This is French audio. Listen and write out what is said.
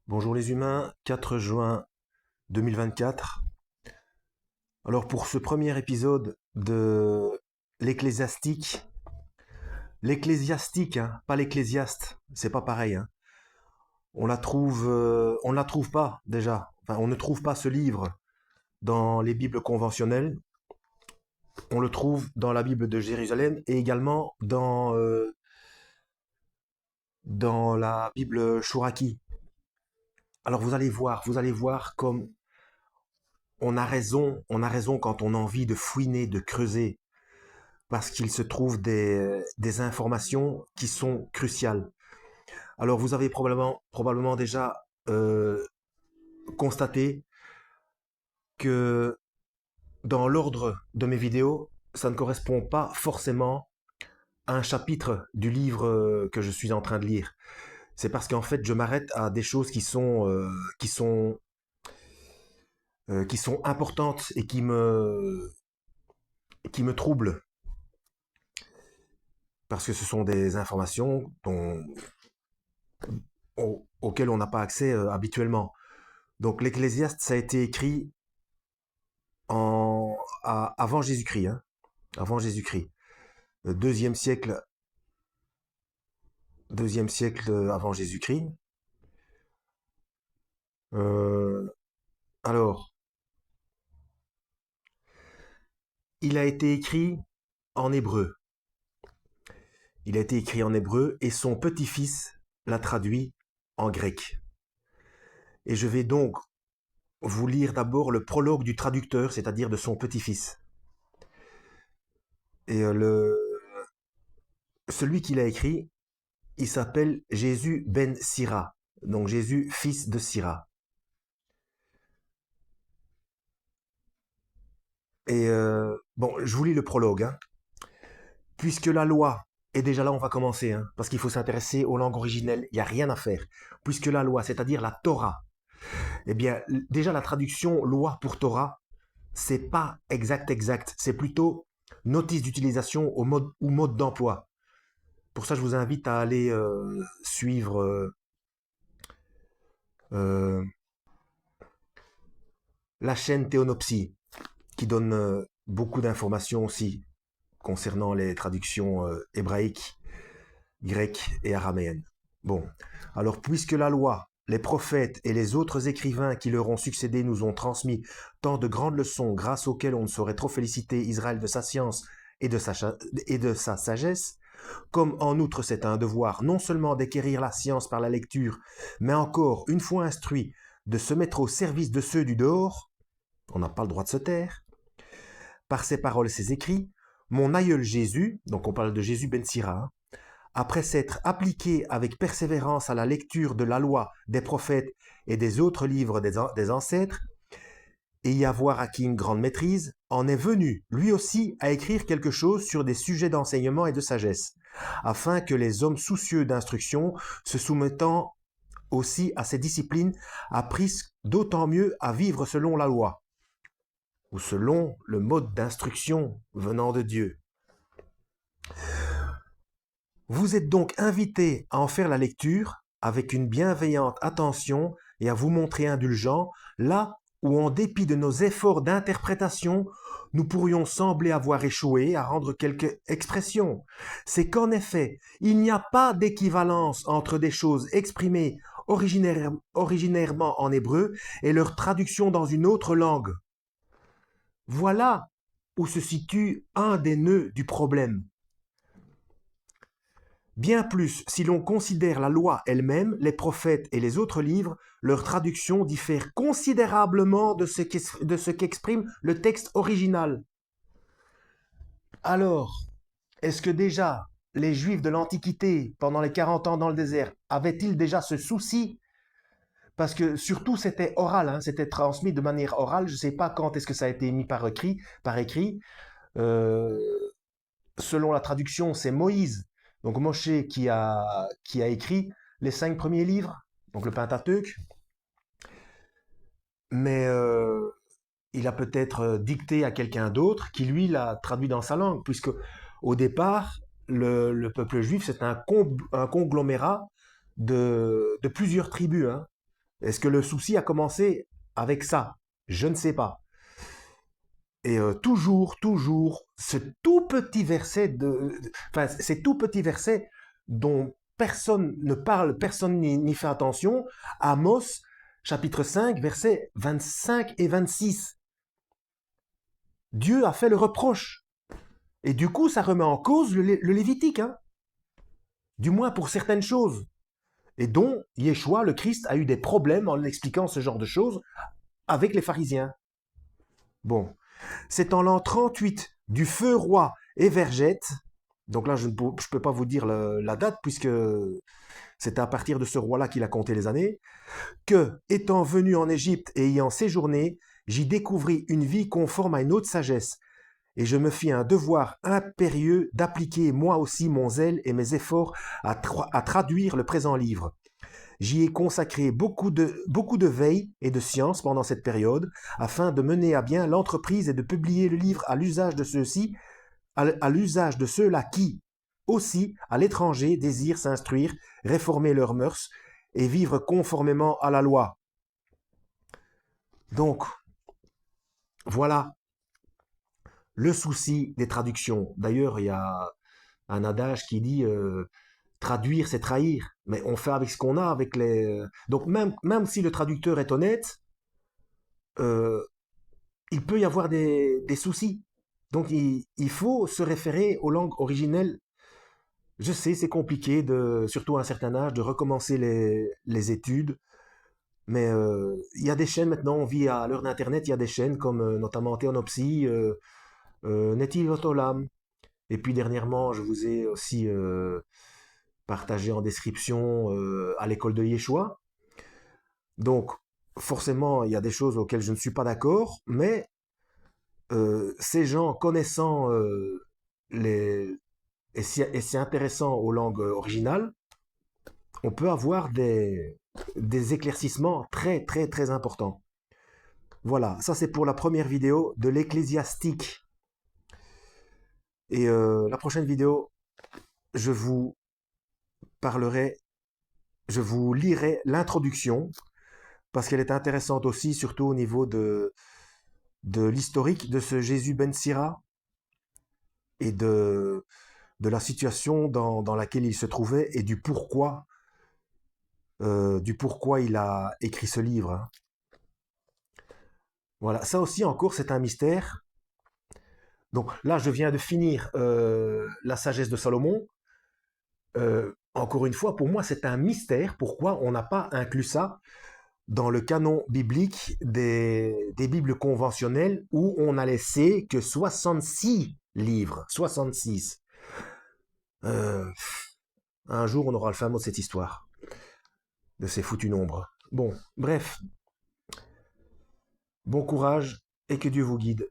Bonjour les humains, 4 juin 2024. Alors pour ce premier épisode de l'ecclésiastique, hein, pas l'ecclésiaste, c'est pas pareil, hein. On ne la trouve pas déjà. Enfin, on ne trouve pas ce livre dans les Bibles conventionnelles. On le trouve dans la Bible de Jérusalem et également dans la Bible Chouraki. Alors vous allez voir comme on a raison quand on a envie de fouiner, de creuser, parce qu'il se trouve des informations qui sont cruciales. Alors vous avez probablement déjà constaté que dans l'ordre de mes vidéos, ça ne correspond pas forcément à un chapitre du livre que je suis en train de lire. C'est parce qu'en fait, je m'arrête à des choses qui sont importantes et qui me troublent, parce que ce sont des informations auxquelles on n'a pas accès habituellement. Donc l'Ecclésiaste, ça a été écrit avant Jésus-Christ, hein, avant Jésus-Christ, deuxième siècle, deuxième siècle avant Jésus-Christ. Euh, alors, il a été écrit en hébreu. Il a été écrit en hébreu et son petit-fils l'a traduit en grec. Et je vais donc vous lire d'abord le prologue du traducteur, c'est-à-dire de son petit-fils. Et celui qui l'a écrit, il s'appelle Jésus ben Sira, donc Jésus fils de Sira. Et bon, je vous lis le prologue, hein. Puisque la loi, et déjà là on va commencer, hein, parce qu'il faut s'intéresser aux langues originelles, il n'y a rien à faire. Puisque la loi, c'est-à-dire la Torah, eh bien déjà la traduction loi pour Torah, c'est pas exact, c'est plutôt notice d'utilisation au mode ou mode d'emploi. Pour ça, je vous invite à aller suivre euh, la chaîne Théonopsie, qui donne beaucoup d'informations aussi concernant les traductions hébraïques, grecques et araméennes. Bon, alors puisque la loi, les prophètes et les autres écrivains qui leur ont succédé nous ont transmis tant de grandes leçons grâce auxquelles on ne saurait trop féliciter Israël de sa science et de sa sagesse, comme en outre c'est un devoir non seulement d'acquérir la science par la lecture, mais encore, une fois instruit, de se mettre au service de ceux du dehors, on n'a pas le droit de se taire, par ses paroles et ses écrits, mon aïeul Jésus, donc on parle de Jésus ben Sira, après s'être appliqué avec persévérance à la lecture de la loi, des prophètes et des autres livres des ancêtres, et y avoir acquis une grande maîtrise, en est venu, lui aussi, à écrire quelque chose sur des sujets d'enseignement et de sagesse, afin que les hommes soucieux d'instruction, se soumettant aussi à ces disciplines, apprissent d'autant mieux à vivre selon la loi, ou selon le mode d'instruction venant de Dieu. Vous êtes donc invités à en faire la lecture avec une bienveillante attention et à vous montrer indulgents là où, en dépit de nos efforts d'interprétation, nous pourrions sembler avoir échoué à rendre quelque expression. C'est qu'en effet, il n'y a pas d'équivalence entre des choses exprimées originairement en hébreu et leur traduction dans une autre langue. Voilà où se situe un des nœuds du problème. Bien plus, si l'on considère la loi elle-même, les prophètes et les autres livres, leur traduction diffère considérablement de ce qu'exprime le texte original. Alors, est-ce que déjà les Juifs de l'Antiquité, pendant les 40 ans dans le désert, avaient-ils déjà ce souci? Parce que surtout c'était oral, hein, c'était transmis de manière orale. Je ne sais pas quand est-ce que ça a été mis par écrit. Euh, Selon la traduction, c'est Moïse, donc Moshe, qui a écrit les 5 premiers livres, donc le Pentateuque, mais il a peut-être dicté à quelqu'un d'autre qui, lui, l'a traduit dans sa langue, puisque au départ, le peuple juif, c'est un conglomérat de plusieurs tribus, hein. Est-ce que le souci a commencé avec ça? Je ne sais pas. Et toujours, ces tout petits versets dont personne ne parle, personne n'y fait attention. Amos, chapitre 5, versets 25 et 26. Dieu a fait le reproche. Et du coup, ça remet en cause le Lévitique, hein, du moins pour certaines choses. Et dont Yeshua, le Christ, a eu des problèmes en expliquant ce genre de choses avec les pharisiens. Bon, c'est en l'an 38 du feu roi Évergète, donc là je ne peux pas vous dire la date puisque c'est à partir de ce roi-là qu'il a compté les années, que, étant venu en Égypte et ayant séjourné, j'y découvris une vie conforme à une haute sagesse, et je me fis un devoir impérieux d'appliquer moi aussi mon zèle et mes efforts à traduire le présent livre. J'y ai consacré beaucoup de veille et de science pendant cette période, afin de mener à bien l'entreprise et de publier le livre à l'usage de ceux-ci, à l'usage de ceux-là qui, aussi, à l'étranger, désirent s'instruire, réformer leurs mœurs et vivre conformément à la loi. Donc, voilà le souci des traductions. D'ailleurs, il y a un adage qui dit traduire, c'est trahir. Mais on fait avec ce qu'on a, avec les. Donc même si le traducteur est honnête, euh, il peut y avoir des soucis. Donc il faut se référer aux langues originelles. Je sais, c'est compliqué, surtout à un certain âge, de recommencer les études. Mais il y a des chaînes maintenant, on vit à l'heure d'Internet, il y a des chaînes comme notamment Théonopsie, Netiv Otolam. Et puis dernièrement, je vous ai aussi partagé en description à l'école de Yeshua. Donc, forcément, il y a des choses auxquelles je ne suis pas d'accord, mais ces gens connaissant les... et c'est intéressant aux langues originales, on peut avoir des éclaircissements très, très, très importants. Voilà, ça c'est pour la première vidéo de l'Ecclésiastique. Et la prochaine vidéo, je vous parlerai, je vous lirai l'introduction, parce qu'elle est intéressante aussi, surtout au niveau de l'historique de ce Jésus Ben Sira et de la situation dans laquelle il se trouvait et du pourquoi il a écrit ce livre, hein. Voilà, ça aussi encore c'est un mystère. Donc là, je viens de finir la sagesse de Salomon. Encore une fois, pour moi, c'est un mystère pourquoi on n'a pas inclus ça dans le canon biblique des Bibles conventionnelles où on a laissé que 66 livres. 66. Un jour, on aura le fin mot de cette histoire, de ces foutus nombres. Bon, bref. Bon courage et que Dieu vous guide.